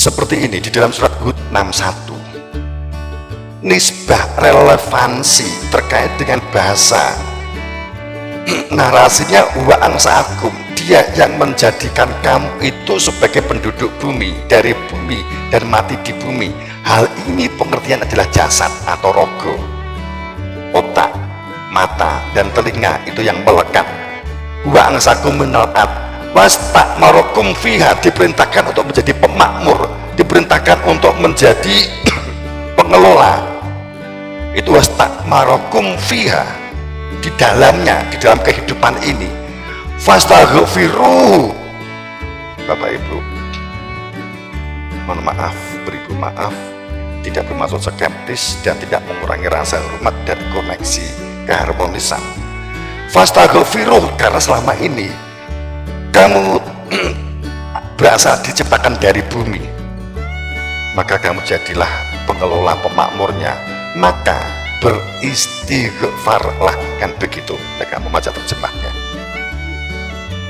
seperti ini di dalam surat Hud 61. Nisbah relevansi terkait dengan bahasa, narasinya wa angsakum, dia yang menjadikan kamu itu sebagai penduduk bumi, dari bumi dan mati di bumi. Hal ini pengertian adalah jasad atau rogo, otak, mata dan telinga itu yang melekat. Wa angsakum minal ard wastakmarukum fiha, diperintahkan untuk menjadi pemakmur, diperintahkan untuk menjadi pengelola. Itu wastakmarukum fiha, di dalamnya, di dalam kehidupan ini. Fastaghfiruh. Bapak Ibu, mohon maaf, beribu maaf, tidak bermaksud skeptis dan tidak mengurangi rasa hormat dan koneksi keharmonisan. Fastaghfiruh, karena selama ini kamu berasal diciptakan dari bumi, maka kamu jadilah pengelola pemakmurnya, maka beristighfarlah, kan begitu. Nah, kamu baca terjemahnya.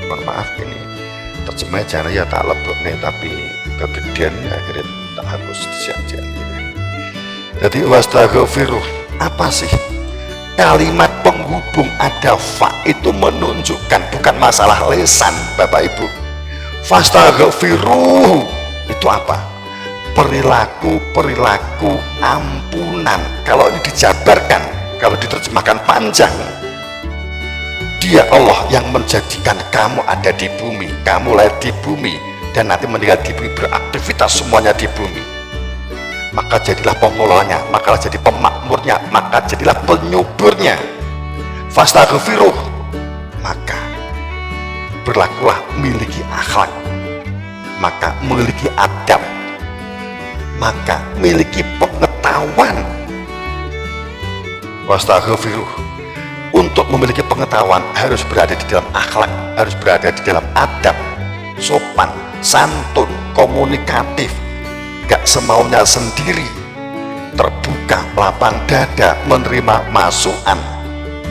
Mohon maaf, ini terjemahnya jangan ya tak lebok nih, tapi kegedean akhirnya tak hapus siap-siap. Jadi wastaghfiruh, apa sih? Kalimat penghubung ada fa itu menunjukkan bukan masalah lesan, Bapak Ibu. Fastaghfiruh itu apa? Perilaku ampunan. Kalau ini dijabarkan, kalau diterjemahkan panjang, dia Allah yang menjadikan kamu ada di bumi, kamu lahir di bumi dan nanti meninggal di bumi, beraktivitas semuanya di bumi. Maka jadilah pengelolanya, maka jadi pemakmurnya, maka jadilah penyuburnya. Fastaghfiruh, maka berlakulah miliki akhlak, maka memiliki adab, maka miliki pengetahuan. Wastaghfiruh, untuk memiliki pengetahuan harus berada di dalam akhlak, harus berada di dalam adab, sopan, santun, komunikatif, gak semaunya sendiri, terbuka, lapang dada, menerima masukan,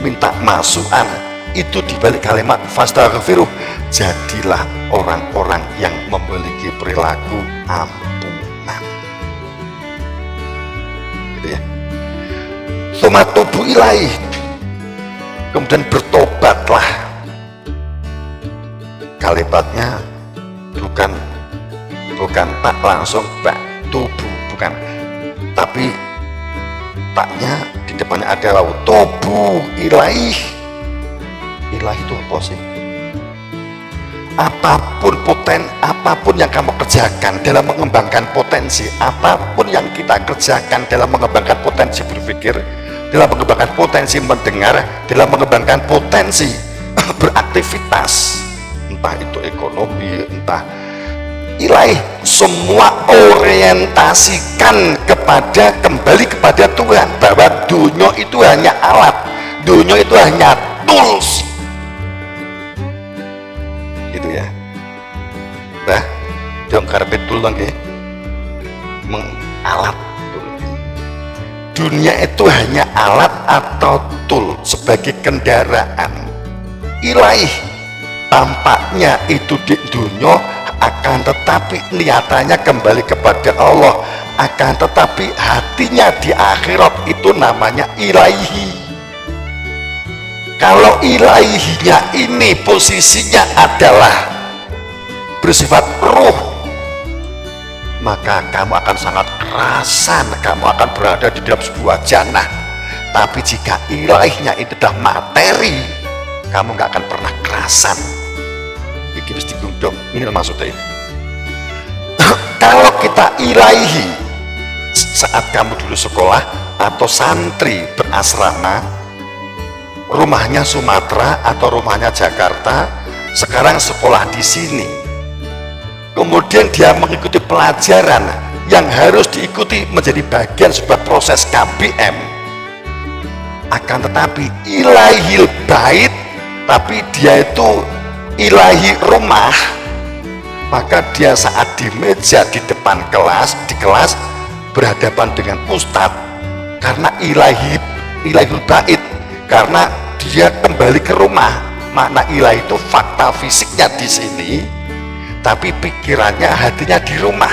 minta masukan. Itu dibalik kalimat fastaghfiruh, jadilah orang-orang yang memiliki perilaku ampunan. Gitu ya. Tsumma tubu ilaih, kemudian bertobatlah. Kalimatnya bukan tak langsung bak tubuh, bukan, tapi taknya di depannya ada waw, tubu ilaih. Ilaih itu apa sih? Apapun yang kamu kerjakan dalam mengembangkan potensi, apapun yang kita kerjakan dalam mengembangkan potensi berpikir, dalam mengembangkan potensi mendengar, dalam mengembangkan potensi beraktivitas, entah itu ekonomi, entah ilaih, semua orientasikan kembali kepada Tuhan, bahwa dunia itu hanya alat, dunia itu hanya tools, gitu ya. Nah, jongkar betul lagi mengalat. Dunia itu hanya alat atau tool, sebagai kendaraan. Ilaih, tampaknya itu di dunia, akan tetapi niatannya kembali kepada Allah, akan tetapi hatinya di akhirat, itu namanya ilaihi. Kalau ilaihinya ini posisinya adalah bersifat ruh, maka kamu akan sangat kerasan, kamu akan berada di dalam sebuah jannah. Tapi jika ilaihnya itu adalah materi, kamu gak akan pernah kerasan. Ini mesti gundong, ini maksudnya. Kalau kita ilaihi saat kamu dulu sekolah atau santri berasrama, rumahnya Sumatera atau rumahnya Jakarta, sekarang sekolah di sini, kemudian dia mengikuti pelajaran yang harus diikuti menjadi bagian sebuah proses KBM, akan tetapi ilaihil bait, tapi dia itu ilahi rumah, maka dia saat di meja di depan kelas, di kelas berhadapan dengan ustadz, karena ilahil bait, karena dia kembali ke rumah. Makna ilahi itu fakta fisiknya di sini, tapi pikirannya, hatinya di rumah.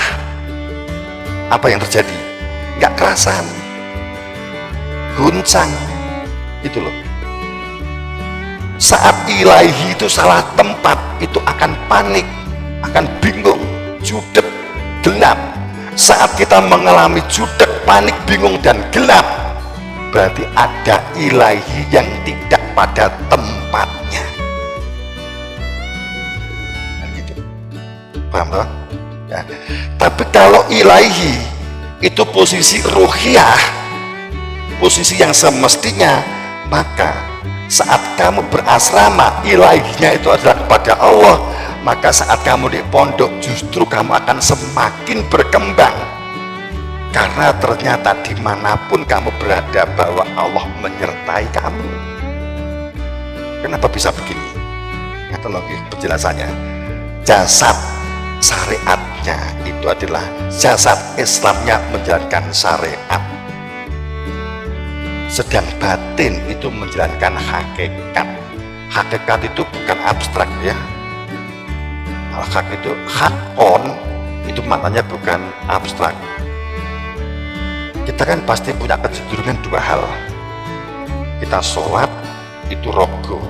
apa yang terjadi? Nggak kerasan, guncang, itu loh. Saat ilahi itu salah tempat, itu akan panik, akan bingung, judek, gelap. Saat kita mengalami judek, panik, bingung, dan gelap, berarti ada ilahi yang tidak pada tempatnya. Nah, gitu. Paham toh? Ya. Tapi kalau ilahi itu posisi ruhiyah, posisi yang semestinya, maka saat kamu berasrama ilahinya itu adalah kepada Allah, maka saat kamu di pondok justru kamu akan semakin berkembang, karena ternyata dimanapun kamu berada bahwa Allah menyertai kamu. Kenapa bisa begini? Kata lagi penjelasannya, jasad syariatnya itu adalah jasad Islamnya menjalankan syariat, sedang batin itu menjalankan hakikat. Hakikat itu bukan abstrak ya. Hak itu hakon, itu maknanya bukan abstrak. Kita kan pasti punya kecenderungan dua hal. Kita sholat itu rogo,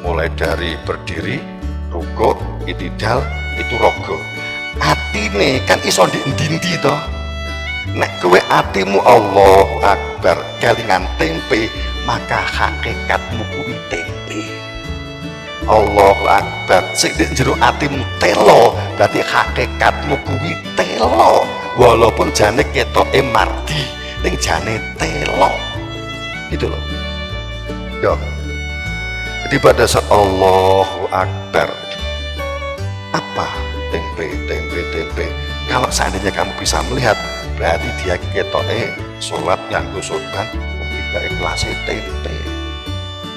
mulai dari berdiri, ruko, itidal, itu rogo. Atine kan iso dindi toh. Nek kowe atimu Allahu Akbar kelingan tempe, maka hakikatmu kuwi tempe. Allahu Akbar sing di jero atimu telo, berarti hakikatmu kuwi telo. Walaupun jane ketoke mardi, ning jane telo. Gitu loh. Yo. Jadi pada saat Allahu Akbar, apa tempe. Kalau seandainya kamu bisa melihat, berarti dia ketoke sholat yang sorban, tidak ikhlas tempe.